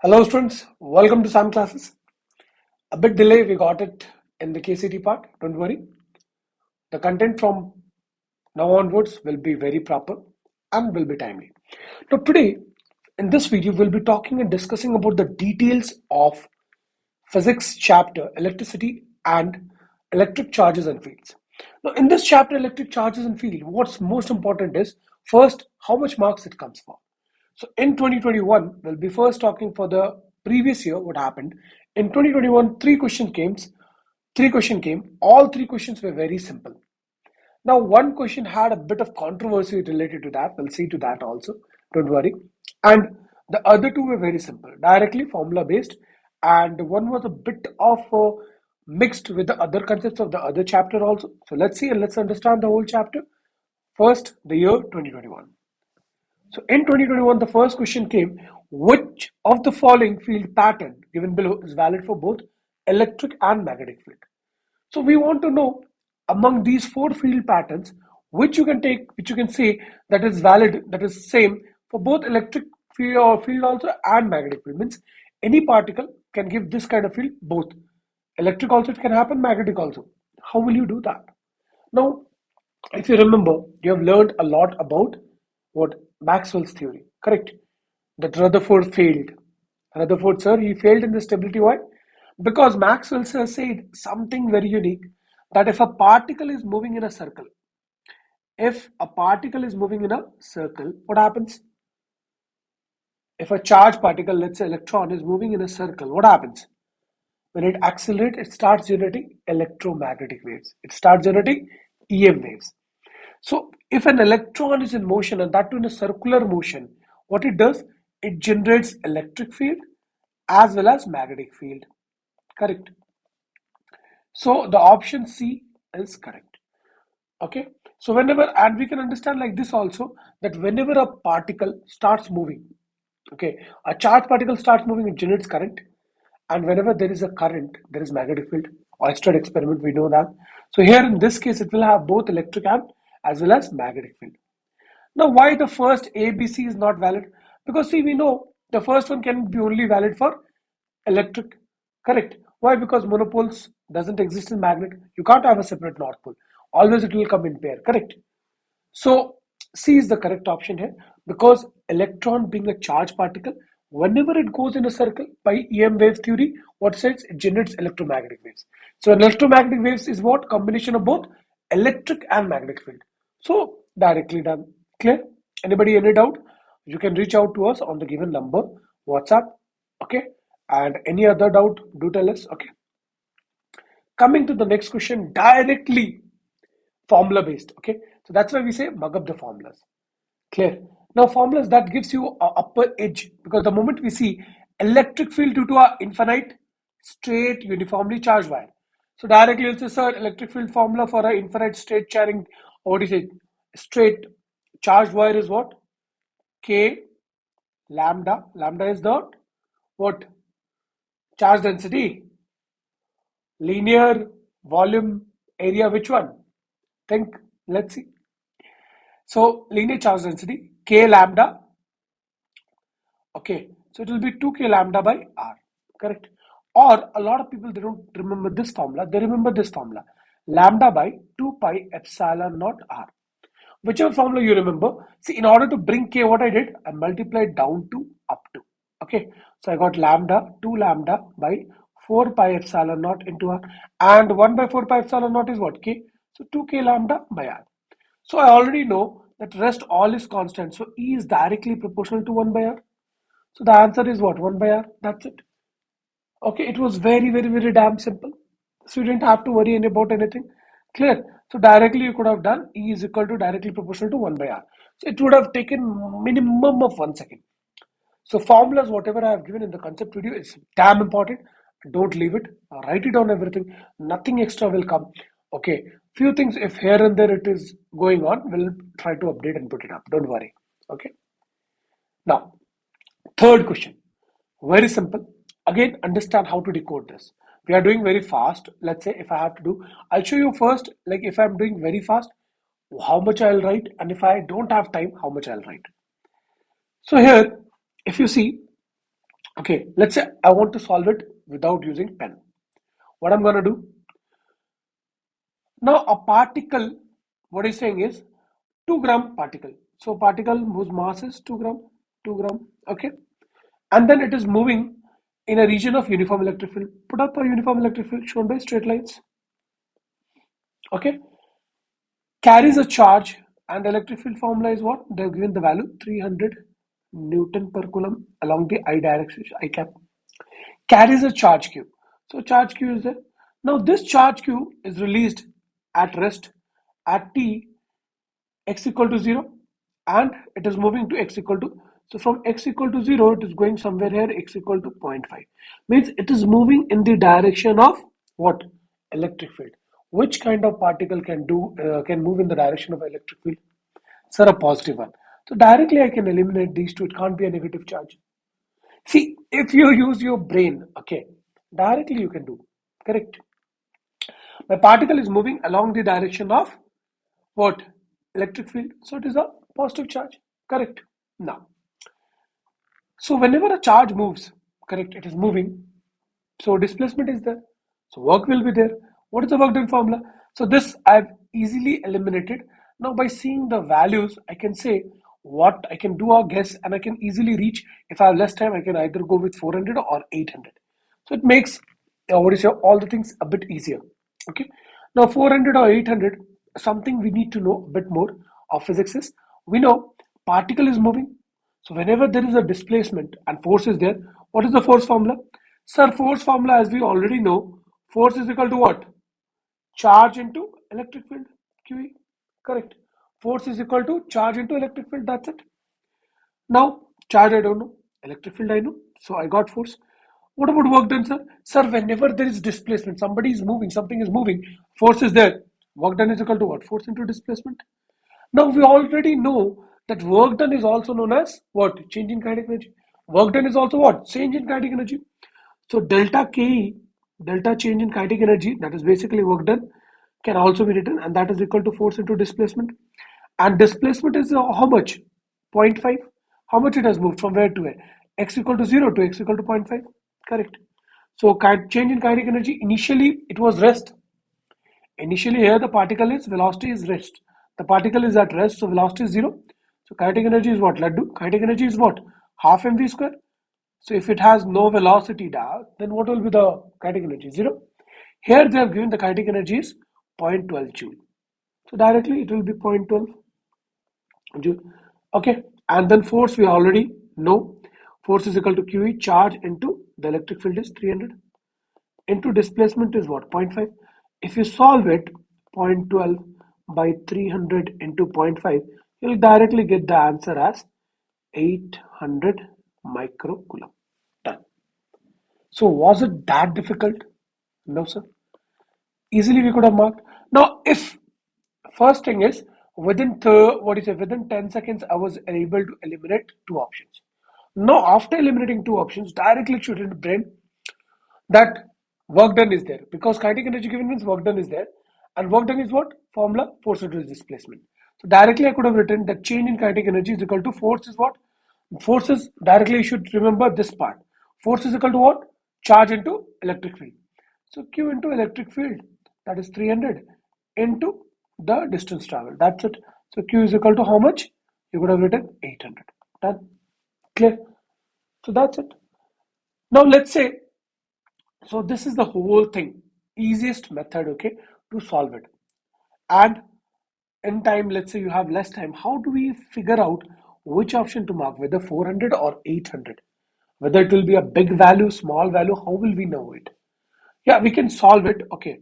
Hello students, welcome to SAM classes. A bit delay, we got it in the KCT part, don't worry. The content from now onwards will be very proper and will be timely. Now today, in this video, we'll be talking and discussing about the details of physics chapter, electricity and electric charges and fields. Now in this chapter, electric charges and field, what's most important is, first, how much marks it comes for. So in 2021, we'll be first talking for the previous year, what happened. In 2021, three question came, all three questions were very simple. Now one question had a bit of controversy related to that, we'll see to that also, don't worry. And the other two were very simple, directly formula based, and one was a bit of mixed with the other concepts of the other chapter also. So let's see and let's understand the whole chapter. First, the year 2021. So in 2021, the first question came, which of the following field pattern given below is valid for both electric and magnetic field? So we want to know among these four field patterns, which you can say that is valid, that is same for both electric field also and magnetic field. Means any particle can give this kind of field, both. Electric also it can happen, magnetic also. How will you do that? Now, if you remember, you have learned a lot about what Maxwell's theory, correct? That Rutherford failed. Rutherford, sir, he failed in the stability. Why? Because Maxwell, sir, said something very unique, that if a particle is moving in a circle, what happens? If a charged particle, let's say electron, is moving in a circle, what happens? When it accelerates, it starts generating electromagnetic waves. It starts generating EM waves. So if an electron is in motion, and that too in a circular motion, what it does, it generates electric field as well as magnetic field. Correct. So the option C is correct. Okay. So whenever, and we can understand like this also, that whenever a particle starts moving, okay, a charged particle starts moving, it generates current. And whenever there is a current, there is magnetic field. Oyster experiment, we know that. So here in this case, it will have both electric and as well as magnetic field. Now, why the first ABC is not valid? Because see, we know the first one can be only valid for electric, correct? Why? Because monopoles doesn't exist in magnet. You can't have a separate north pole. Always it will come in pair, correct? So C is the correct option here, because electron being a charged particle, whenever it goes in a circle, by EM wave theory, what says it generates electromagnetic waves. So electromagnetic waves is what? Combination of both electric and magnetic field. So directly done. Clear? Anybody any doubt? You can reach out to us on the given number, WhatsApp. Okay. And any other doubt, do tell us. Okay. Coming to the next question, directly formula based. Okay. So that's why we say mug up the formulas. Clear? Now formulas that gives you a upper edge, because the moment we see electric field due to our infinite straight uniformly charged wire. So directly you'll say, sir, electric field formula for an infinite straight charging, what is it? Straight charged wire is what? K lambda. Lambda is the what? Charge density. Linear volume area, which one? Think, let's see. So linear charge density, K lambda. Okay, so it will be 2K lambda by R, correct? Or a lot of people, they don't remember this formula, they remember this formula, lambda by 2 pi epsilon naught R. Whichever formula you remember, see, in order to bring K, what I did, I multiplied down to up to. Okay, so I got lambda, 2 lambda by 4 pi epsilon naught into R, and 1 by 4 pi epsilon naught is what? K. So 2K lambda by R. So I already know that rest all is constant. So E is directly proportional to 1 by R. So the answer is what? 1 by R. That's it. Okay, it was very, very, very damn simple. So you didn't have to worry about anything. Clear? So directly you could have done E is equal to directly proportional to 1 by R. So it would have taken minimum of 1 second. So formulas, whatever I have given in the concept video, is damn important. Don't leave it. Write it down everything. Nothing extra will come. Okay. Few things, if here and there it is going on, we'll try to update and put it up. Don't worry. Okay. Now, third question. Very simple. Again, understand how to decode this. We are doing very fast. Let's say if I have to do, I'll show you first, like if I'm doing very fast, how much I'll write, and if I don't have time, how much I'll write. So here, if you see, Okay, let's say I want to solve it without using pen. What I'm going to do now, a particle, what he's saying is 2 gram particle. So particle whose mass is 2 gram, 2 gram. Okay, and then it is moving in a region of uniform electric field. Put up a uniform electric field shown by straight lines. Okay, carries a charge, and the electric field formula is what? They've given the value 300 Newton per coulomb along the I direction, I cap. Carries a charge q. So charge q is there. Now this charge q is released at rest at t x equal to 0, and it is moving to x equal to, so from x equal to 0 it is going somewhere here x equal to 0.5, means it is moving in the direction of what? Electric field. Which kind of particle can move in the direction of electric field? Sir, a positive one. So directly I can eliminate these two. It can't be a negative charge. See, if you use your brain, okay, directly you can do. Correct. My particle is moving along the direction of what? Electric field. So it is a positive charge. Correct. Now, so whenever a charge moves, correct, it is moving. So displacement is there. So work will be there. What is the work done formula? So this I've easily eliminated. Now by seeing the values, I can say what I can do a guess, and I can easily reach. If I have less time, I can either go with 400 or 800. So it makes what is your all the things a bit easier. Okay. Now 400 or 800, something we need to know a bit more of physics is, we know particle is moving. So whenever there is a displacement and force is there, what is the force formula? Sir, force formula, as we already know, force is equal to what? Charge into electric field, QE. Correct. Force is equal to charge into electric field. That's it. Now, charge I don't know, electric field I know. So I got force. What about work done, sir? Sir, whenever there is displacement, somebody is moving, something is moving, force is there. Work done is equal to what? Force into displacement. Now we already know that work done is also known as what? Change in kinetic energy. Work done is also what? Change in kinetic energy. So delta Ke, delta change in kinetic energy, that is basically work done, can also be written, and that is equal to force into displacement. And displacement is how much? 0.5. How much it has moved from where to where? X equal to 0 to x equal to 0.5. Correct. So change in kinetic energy, initially it was rest. Initially here the particle is, velocity is rest. The particle is at rest, so velocity is 0. So kinetic energy is what? Let do. Kinetic energy is what? Half mv square. So if it has no velocity then what will be the kinetic energy? 0. Here they have given the kinetic energy is 0.12 joule. So directly it will be 0.12 joule. Okay. And then force we already know. Force is equal to QE, charge into the electric field is 300. Into displacement is what? 0.5. If you solve it, 0.12 by 300 into 0.5, you'll directly get the answer as 800 microcoulomb. Done. So was it that difficult? No, sir. Easily we could have marked. Now, if first thing is within 10 seconds, I was able to eliminate two options. Now, after eliminating two options, directly shoot in the brain that work done is there, because kinetic energy given means work done is there, and work done is what? Formula, force into displacement. So directly I could have written that change in kinetic energy is equal to force is what? Force is directly, you should remember this part. Force is equal to what? Charge into electric field. So Q into electric field, that is 300 into the distance travel. That's it. So Q is equal to how much? You could have written 800. Done. Clear? So that's it. Now let's say, so this is the whole thing. Easiest method, okay, to solve it. And in time, let's say you have less time, how do we figure out which option to mark, whether 400 or 800? Whether it will be a big value, small value, how will we know it? Yeah, we can solve it. Okay.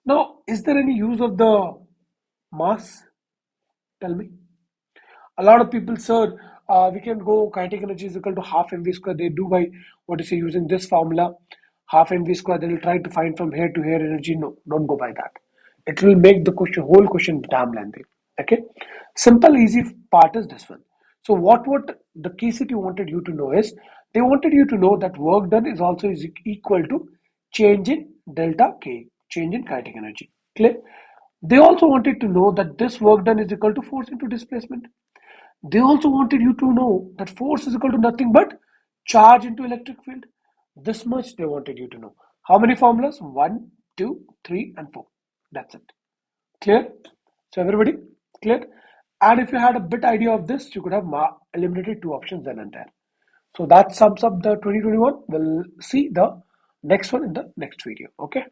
Now, is there any use of the mass? Tell me. A lot of people, sir, we can go kinetic energy is equal to half mv square. They do by what is using this formula, half mv square. They will try to find from here to here energy. No, don't go by that. It will make the question, whole question damn lengthy. Okay, simple, easy part is this one. So what the KCT wanted you to know is, they wanted you to know that work done is also is equal to change in delta K, change in kinetic energy. Clear? They also wanted to know that this work done is equal to force into displacement. They also wanted you to know that force is equal to nothing but charge into electric field. This much they wanted you to know. How many formulas? 1, 2, 3, and 4. That's it. Clear? So everybody, clear? And if you had a bit idea of this, you could have eliminated 2 options then and there. So that sums up the 2021. We'll see the next one in the next video. Okay.